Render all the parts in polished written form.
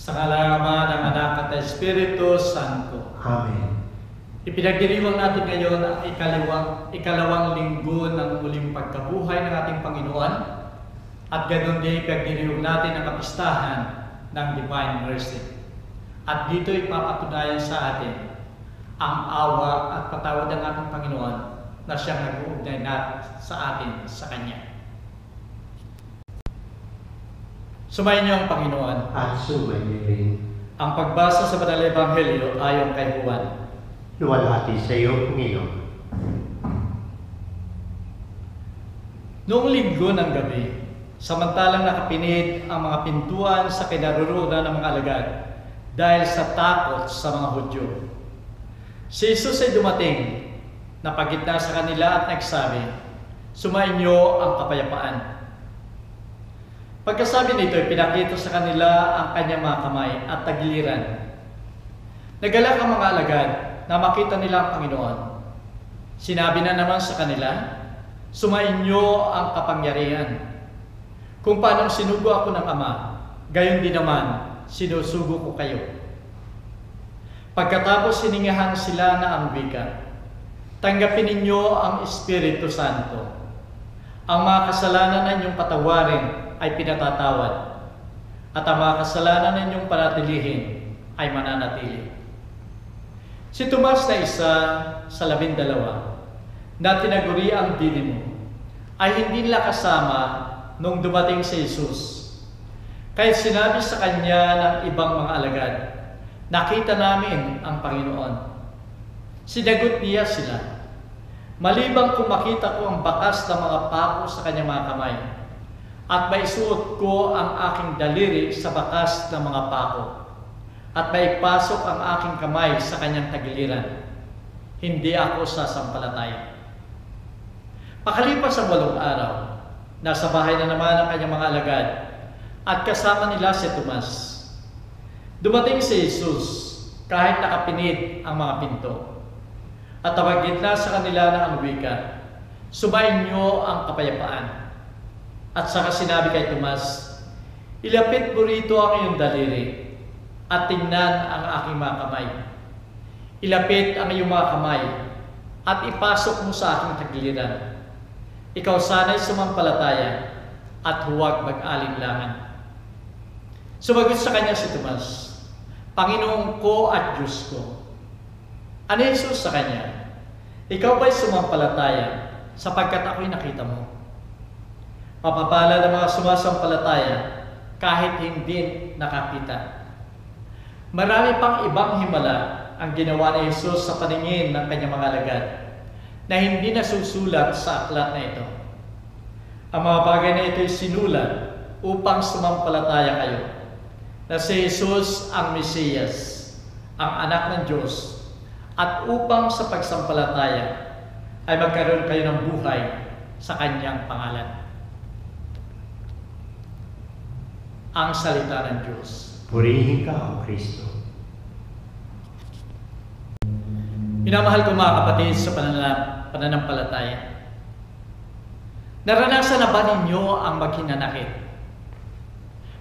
Sa ngalan ng Ama, ng Anak at ng Espiritu Santo. Amen. Ipinagdiriwang natin ngayon ang ikalawang linggo ng muling pagkabuhay ng ating Panginoon at ganoon din ipinagdiriwang natin ang kapistahan ng Divine Mercy. At dito ipapatunayan sa atin ang awa at patawad ng ating Panginoon na siyang nag-uugnay sa atin sa Kanya. Sumayin niyo ang Panginoon. At sumayin rin. Ang pagbasa sa Banal na Ebanghelyo ayon kay Juan. Luwalhati sa iyo, Panginoon. Noong linggo ng gabi, samantalang nakapinid ang mga pintuan sa kinaroroonan ng mga alagad dahil sa takot sa mga Hudyo, si Jesus ay dumating, napagitna sa kanila at nagsabi, "Sumainyo ang kapayapaan." Pagkasabi nito, pinakita sa kanila ang kanyang mga kamay at tagiliran. Nagalak ang mga alagad na makita nila ang Panginoon. Sinabi na naman sa kanila, "Sumainyo ang kapangyarihan. Kung paanong sinugo ako ng Ama, gayon din naman sinusugo ko kayo." Pagkatapos hiningahan sila na ang wika, "Tanggapin ninyo ang Espiritu Santo. Ang mga kasalanan na inyong patawarin ay pinatatawad, at ang mga kasalanan na inyong panatilihin ay mananatili." Si Tomas na isa sa 12 na tinaguri ang Didimo ay hindi nila kasama nung dumating si Jesus. Kaya sinabi sa kanya ng ibang mga alagad, "Nakita namin ang Panginoon." Sinagot niya sila, "Malibang kung makita ko ang bakas ng mga pako sa kanyang mga kamay, at maisuot ko ang aking daliri sa bakas ng mga pako, at maipasok ang aking kamay sa kanyang tagiliran, hindi ako sasampalataya." Pakalipas ang 8 araw, nasa bahay na naman ang kanyang mga alagad at kasama nila si Tomas. Dumating si Jesus kahit nakapinid ang mga pinto at tawagitna sa kanila na ang wika, "Sumainyo ang kapayapaan." At saka sinabi kay Tomas, "Ilapit mo rito ang iyong daliri at tingnan ang aking mga kamay. Ilapit ang iyong mga kamay at ipasok mo sa aking tagiliran. Ikaw sana'y sumampalataya at huwag mag-alinlangan." Sumagot sa kanya si Tomas, "Panginoon ko at Diyos ko." Ano Jesus sa kanya? "Ikaw ba'y sumampalataya sapagkat ako'y nakita mo? Mapapalad ang mga sumasampalataya kahit hindi nakakita." Marami pang ibang himala ang ginawa ni Jesus sa paningin ng kanyang mga alagad na hindi nasusulat sa aklat na ito. Ang mga bagay na ito ay sinulat upang sumampalataya kayo na si Jesus ang Mesiyas, ang anak ng Diyos, at upang sa pagsampalataya ay magkaroon kayo ng buhay sa kanyang pangalan. Ang salita ng Diyos. Purihin ka, O Kristo. Minamahal ko mga kapatid sa pananampalataya. Naranasan na ba ninyo ang maghinanakit?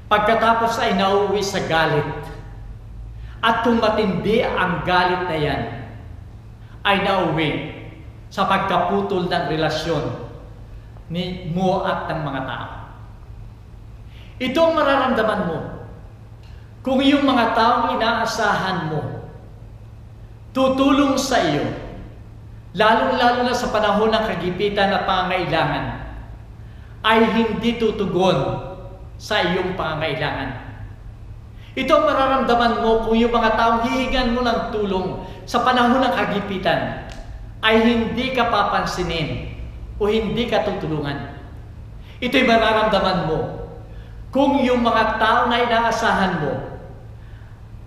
Pagkatapos ay nauwi sa galit. At kung matindi ang galit na yan, ay nauwi sa pagkaputol ng relasyon mo at ng mga tao. Ito ang mararamdaman mo kung yung mga taong inaasahan mo tutulong sa iyo, lalong-lalo na sa panahon ng kagipitan at pangangailangan, ay hindi tutugon sa iyong pangangailangan. Ito ang mararamdaman mo kung yung mga taong hihingan mo ng tulong sa panahon ng kagipitan ay hindi ka papansinin o hindi ka tutulungan. Ito'y mararamdaman mo kung yung mga tao na inaasahan mo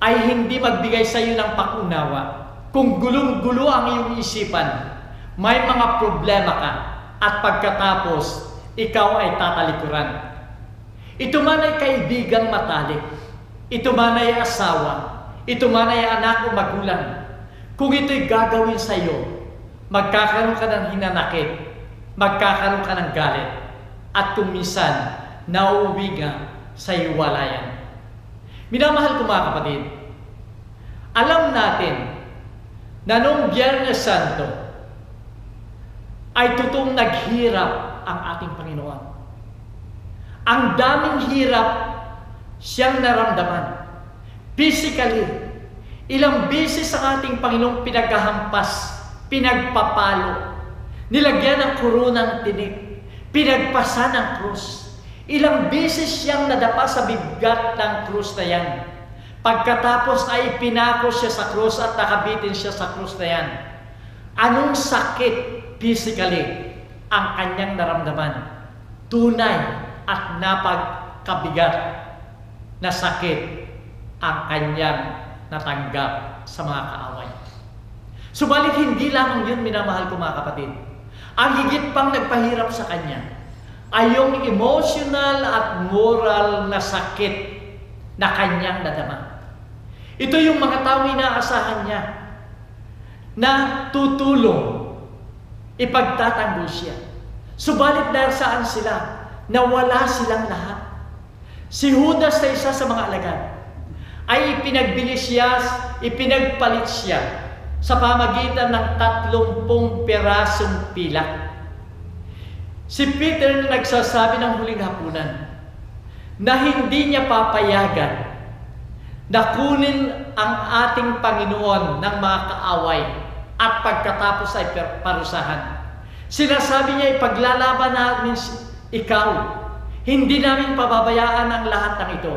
ay hindi magbigay sa iyo ng pakunawa. Kung gulong-gulo ang iyong isipan, may mga problema ka, at pagkatapos, ikaw ay tatalikuran. Ito man ay kaibigang matalik, ito man ay asawa, ito man ay anak o magulang. Kung ito'y gagawin sa iyo, magkakaroon ka ng hinanakit, magkakaroon ka ng galit, at kung minsan, nauuwi ka sa hiwalayan. Minamahal ko mga kapatid, alam natin na noong Biyernes Santo ay totoong naghirap ang ating Panginoon. Ang daming hirap siyang naramdaman. Physically, ilang beses ang ating Panginoong pinaghahampas, pinagpapalo, nilagyan ng kurunang tinik, pinagpasa ng krus. Ilang beses siyang nadapa sa bigat ng krus na yan. Pagkatapos ay pinako siya sa krus at nakabitin siya sa krus na yan. Anong sakit physically ang kanyang naramdaman? Tunay at napagkabigat na sakit ang kanyang natanggap sa mga kaaway. Subalit hindi lamang yun, minamahal ko mga kapatid. Ang higit pang nagpahirap sa kanya ay yung emotional at moral na sakit na kanyang nadama. Ito yung mga taong inaasahan niya na tutulong, ipagtatanggol siya. Subalit dahil saan sila? Nawala silang lahat. Si Judas na isa sa mga alagad ay ipinagbili siya, ipinagpalit siya sa pamagitan ng 30 pirasong pilak. Si Peter na nagsasabi ng huling hapunan na hindi niya papayagan na kunin ang ating Panginoon ng mga kaaway at pagkatapos ay parusahan. Sinasabi niya, ipaglalaban namin ikaw. Hindi namin pababayaan ang lahat ng ito.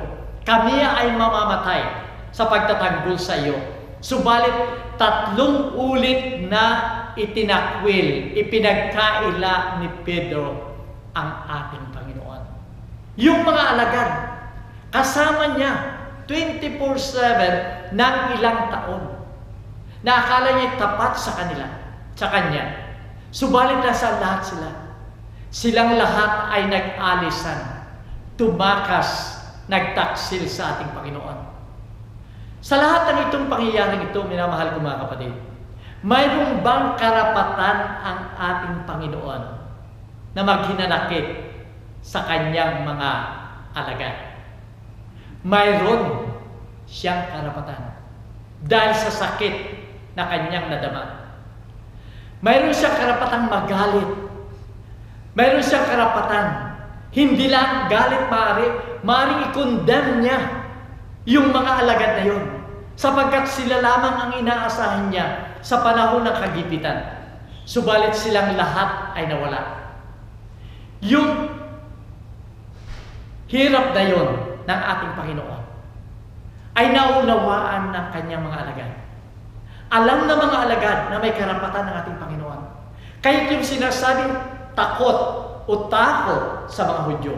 Kami ay mamamatay sa pagtatanggol sa iyo. Subalit 3 ulit na itinakwil, ipinagkaila ni Pedro ang ating Panginoon. Yung mga alagad, kasama niya 24/7 ng ilang taon. Na akala niya tapat sa kanya. Subalit nasa lahat sila. Silang lahat ay nag-alisan, tumakas, nagtaksil sa ating Panginoon. Sa lahat ng itong pangyayaring ito, minamahal ko mga kapatid, mayroong bang karapatan ang ating Panginoon na maghinanakit sa kanyang mga alagad? Mayroon siyang karapatan dahil sa sakit na kanyang nadama. Mayroon siyang karapatang magalit. Mayroon siyang karapatan, hindi lang galit maaaring i-condemn niya yung mga alagad na yun, sapagkat sila lamang ang inaasahan niya sa panahon ng kagipitan. Subalit silang lahat ay nawala. Yung hirap na yun ng ating Panginoon ay naunawaan ng kanyang mga alagad. Alam na mga alagad na may karapatan ng ating Panginoon. Kaya yung sinasabing takot o takot sa mga Hudyo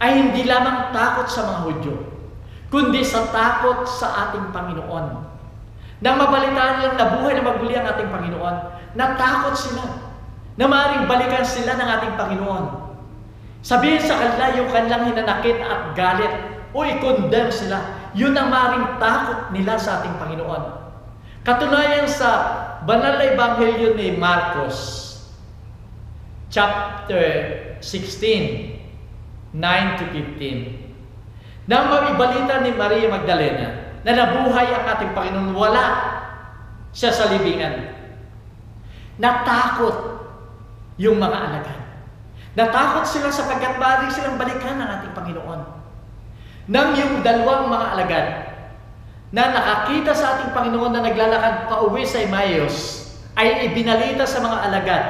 ay hindi lamang takot sa mga Hudyo, kundi sa takot sa ating Panginoon. Nang mabalitaan nilang nabuhay na maguli ang ating Panginoon, natakot sila na maaaring balikan sila ng ating Panginoon. Sabihin sa kanila yung kanilang hinanakit at galit o i-condemn sila, yun ang maaaring takot nila sa ating Panginoon. Katunayan sa banal na ebanghelyo ni Marcos, chapter 16, 9-15. Nang maibalita ni Maria Magdalena na nabuhay ang ating Panginoon, wala siya sa libingan. Natakot yung mga alagad. Natakot sila sapagkat maaaring silang balikan ng ating Panginoon. Nang yung 2 mga alagad na nakakita sa ating Panginoon na naglalakad pa uwi sa Emmaus, ay ibinalita sa mga alagad,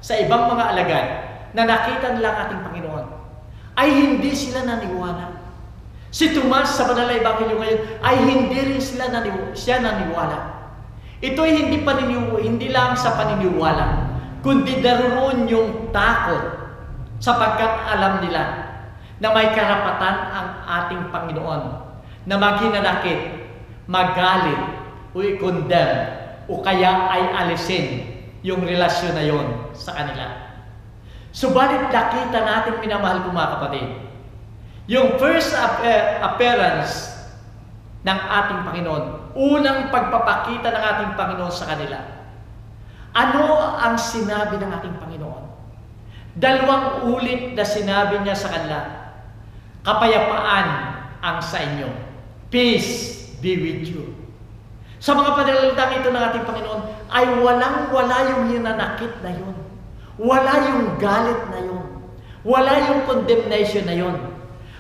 sa ibang mga alagad, na nakita nila ang ating Panginoon, ay hindi sila naniwala. Si Tomas sa banal na ebanghelyo ngayon ay hindi rin siya naniwala. Ito ay hindi lang sa paniniwala, kundi daroon yung takot, sapagkat alam nila na may karapatan ang ating Panginoon na maghinanakit, magalit, o i-condemn, o kaya ay alisin yung relasyon na yon sa kanila. Subalit nakita natin, minamahal ko mga kapatid, yung first appearance ng ating Panginoon, unang pagpapakita ng ating Panginoon sa kanila. Ano ang sinabi ng ating Panginoon? 2 ulit na sinabi niya sa kanila, kapayapaan ang sa inyo. Peace be with you. Sa mga panalalitang ito ng ating Panginoon, ay walang-wala yung hinanakit na yun. Wala yung galit na yun. Wala yung condemnation na yun.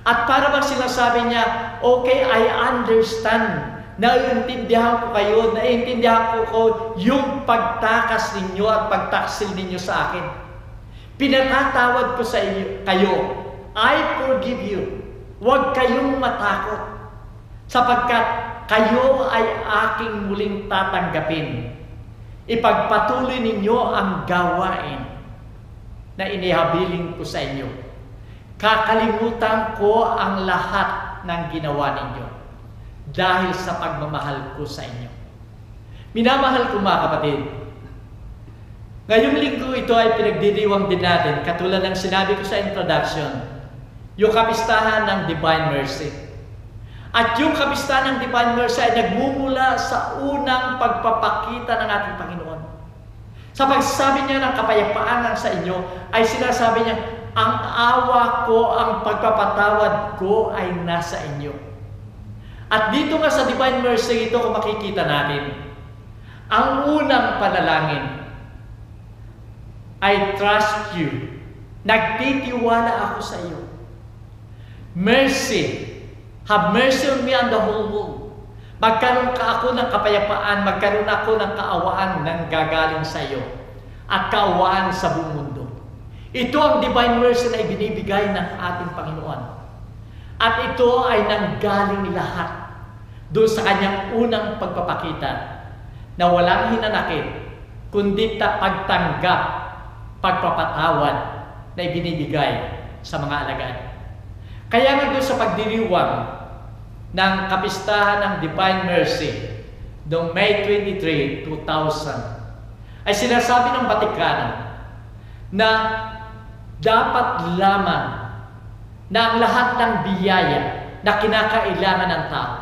At para bang sinasabi niya, okay, I understand. Naiintindihan ko kayo, naiintindihan ko yung pagtakas ninyo at pagtaksil ninyo sa akin. Pinatatawad ko sa inyo, kayo. I forgive you. Huwag kayong matakot. Sapagkat kayo ay aking muling tatanggapin. Ipagpatuloy ninyo ang gawain na inihabiling ko sa inyo. Kakalimutan ko ang lahat ng ginawa ninyo dahil sa pagmamahal ko sa inyo. Minamahal ko mga kapatid, ngayong linggo ito ay pinagdiriwang din natin, katulad ng sinabi ko sa introduction, yung kapistahan ng Divine Mercy. At yung kapistahan ng Divine Mercy ay nagmumula sa unang pagpapakita ng ating Panginoon. Sa pagsasabi niya ng kapayapaan sa inyo, ay sinasabi niya, ang awa ko, ang pagpapatawad ko ay nasa inyo. At dito nga sa Divine Mercy ito, kung makikita natin, ang unang panalangin, I trust you. Nagtitiwala ako sa iyo. Mercy. Have mercy on me and the whole world. Magkaroon ka ako ng kapayapaan, magkaroon ako ng kaawaan ng gagaling sa iyo at kaawaan sa buong mundo. Ito ang Divine Mercy na ibinibigay ng ating Panginoon. At ito ay nanggaling lahat doon sa kanyang unang pagpapakita na walang hinanakit, kundi pagtanggap, pagpapatawad na ibinibigay sa mga alagad. Kaya nga doon sa pagdiriwang ng kapistahan ng Divine Mercy noong May 23, 2000 ay sinasabi ng Batikano na dapat lamang na ang lahat ng biyaya na kinakailangan ng tao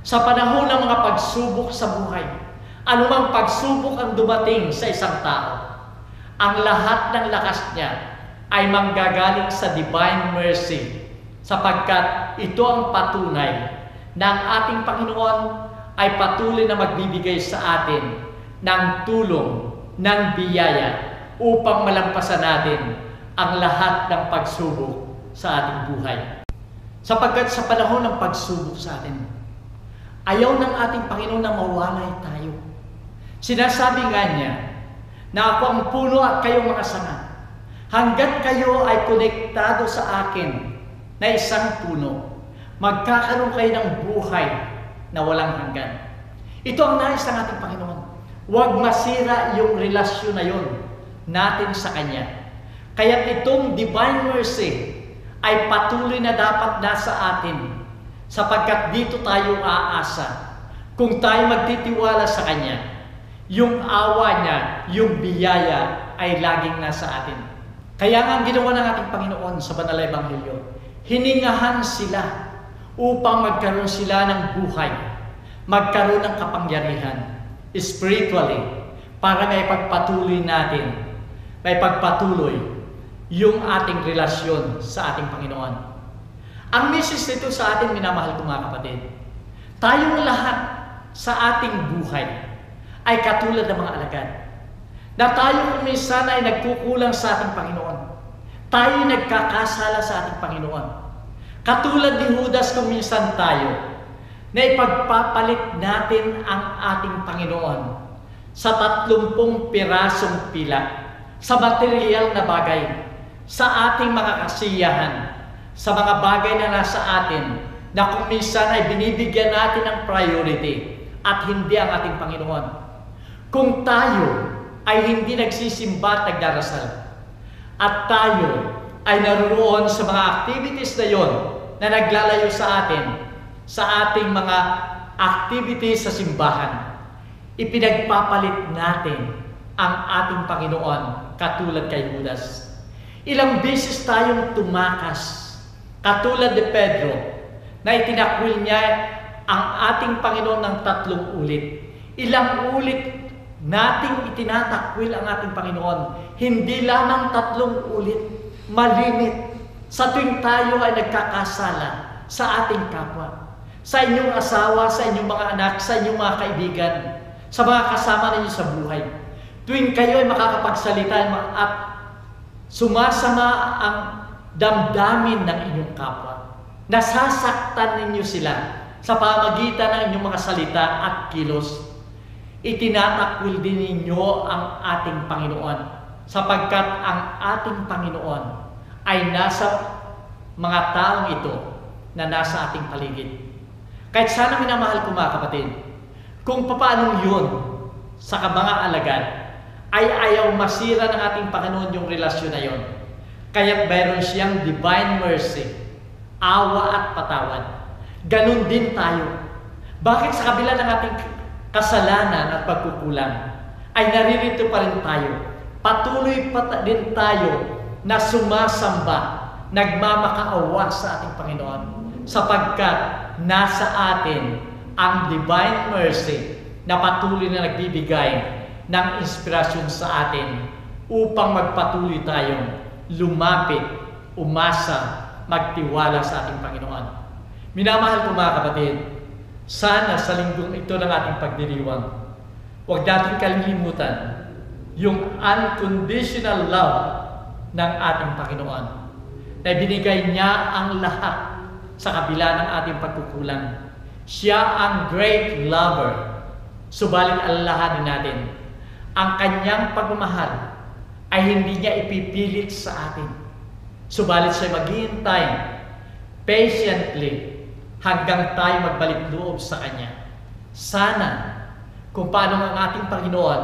sa panahon ng mga pagsubok sa buhay, anumang pagsubok ang dumating sa isang tao, ang lahat ng lakas niya ay manggagaling sa Divine Mercy, sapagkat ito ang patunay na ang ating Panginoon ay patuloy na magbibigay sa atin ng tulong, ng biyaya upang malampasan natin ang lahat ng pagsubok sa ating buhay. Sapagkat sa panahon ng pagsubok sa atin, ayaw ng ating Panginoon na mawalay tayo. Sinasabi nga niya na ako ang puno at kayo mga sanga. Hanggat kayo ay konektado sa akin na isang puno, magkakaroon kayo ng buhay na walang hanggan. Ito ang nais ng ating Panginoon. Huwag masira yung relasyon na yun natin sa Kanya. Kaya itong Divine Mercy ay patuloy na dapat nasa atin, sapagkat dito tayo aasa. Kung tayo magtitiwala sa Kanya, yung awa niya, yung biyaya ay laging nasa atin. Kaya nga ang ginawa ng ating Panginoon sa Banal na Ebanghelyo, hiningahan sila upang magkaroon sila ng buhay, magkaroon ng kapangyarihan, spiritually, para may pagpatuloy natin, may pagpatuloy yung ating relasyon sa ating Panginoon. Ang message nito sa atin, minamahal ko mga kapatid, tayong lahat sa ating buhay ay katulad ng mga alagad. Na tayo minsan ay nagkukulang sa ating Panginoon. Tayo nagkakasala sa ating Panginoon. Katulad ni Judas kung minsan tayo, na ipagpapalit natin ang ating Panginoon sa 30 pirasong pila, sa material na bagay, sa ating mga kasiyahan, sa mga bagay na nasa atin, na kung minsan ay binibigyan natin ng priority at hindi ang ating Panginoon. Kung tayo ay hindi nagsisimba at nagdarasal, at tayo ay naroon sa mga activities na yon na naglalayo sa atin, sa ating mga activities sa simbahan, ipinagpapalit natin ang ating Panginoon katulad kay Judas. Ilang beses tayong tumakas, katulad ni Pedro, na itinakwil niya ang ating Panginoon ng 3 ulit. Ilang ulit nating itinatakwil ang ating Panginoon, hindi lamang 3 ulit, malimit sa tuwing tayo ay nagkakasala sa ating kapwa. sa inyong asawa, sa inyong mga anak, sa inyong mga kaibigan, sa mga kasama ninyo sa buhay. Tuwing kayo ay makakapagsalita at sumasama ang damdamin ng inyong kapwa, nasasaktan ninyo sila sa pamagitan ng inyong mga salita at kilos, itinatakwil din ninyo ang ating Panginoon, sapagkat ang ating Panginoon ay nasa mga taong ito na nasa ating paligid. Kahit sana minamahal ko mga kapatid, kung paano yun sa mga alagad, ay ayaw masira ng ating Panginoon yung relasyon na yun. Kaya mayroon siyang divine mercy, awa at patawad. Ganun din tayo. Bakit sa kabila ng ating kasalanan at pagkukulang, ay naririto pa rin tayo? Patuloy pa din tayo na sumasamba, nagmamakaawa sa ating Panginoon, sapagkat nasa atin ang divine mercy na patuloy na nagbibigay ng inspirasyon sa atin upang magpatuloy tayong lumapit, umasa, magtiwala sa ating Panginoon. Minamahal ko mga kapatid, sana sa linggong ito ng ating pagdiriwang, huwag natin kalilimutan yung unconditional love ng ating Panginoon na binigay niya ang lahat sa kabila ng ating pagkukulang. Siya ang great lover, subalit alalahanin natin, ang kanyang pagmamahal ay hindi niya ipipilit sa atin. Subalit siya maghihintay patiently hanggang tayo magbalik loob sa Kanya. Sana kung paano ang ating Panginoon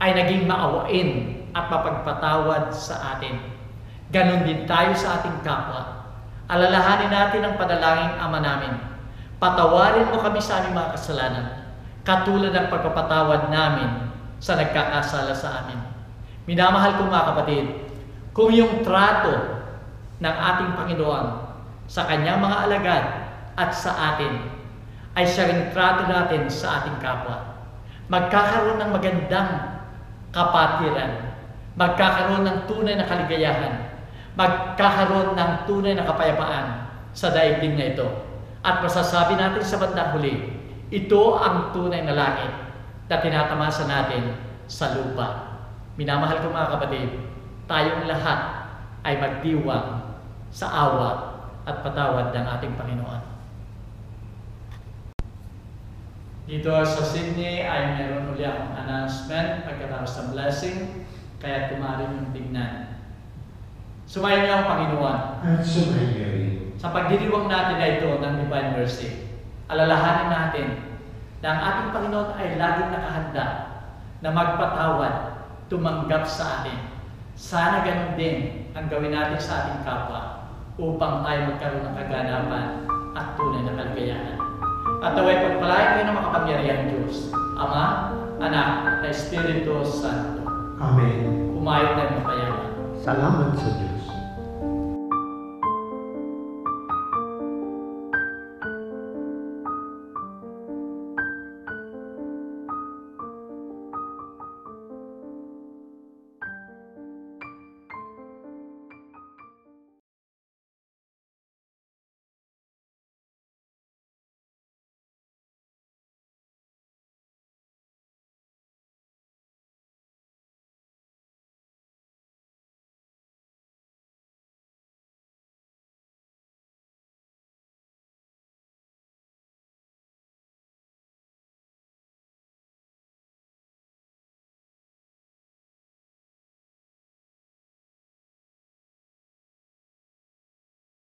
ay naging maawain at mapagpatawad sa atin, ganon din tayo sa ating kapwa. Alalahanin natin ang panalangin Ama namin. Patawarin mo kami sa aming mga kasalanan, katulad ng pagpapatawad namin sa nagkakasala sa amin. Minamahal ko mga kapatid, kung yung trato ng ating Panginoon sa Kanyang mga alagad at sa atin ay siya rin trato natin sa ating kapwa, magkakaroon ng magandang kapatiran, magkakaroon ng tunay na kaligayahan, magkakaroon ng tunay na kapayapaan sa daigdig na ito. At masasabi natin sa bandang huli, ito ang tunay na langit na tinatamasa natin sa lupa. Minamahal ko mga kapatid, tayong lahat ay magdiwang sa awa at patawad ng ating Panginoon. Dito sa Sydney ay meron uli akong announcement pagkatapos ng blessing, kaya tumarin yung tignan. Sumayin niyo ang Panginoon. At sumayin niyo rin. Sa pagdiriwang natin na ito ng Divine Mercy, alalahanin natin na ang ating Panginoon ay laging nakahanda na magpatawad, tumanggap sa atin. Sana ganun din ang gawin natin sa ating kapwa upang tayo magkaroon ng kaganapan at tunay na kaligayahan. At naway pagpalain kayo ng makapangyarihang Diyos, Ama, Anak, at Espiritu Santo. Amen. Umayon tayo ng payaman. Salamat sa Diyos.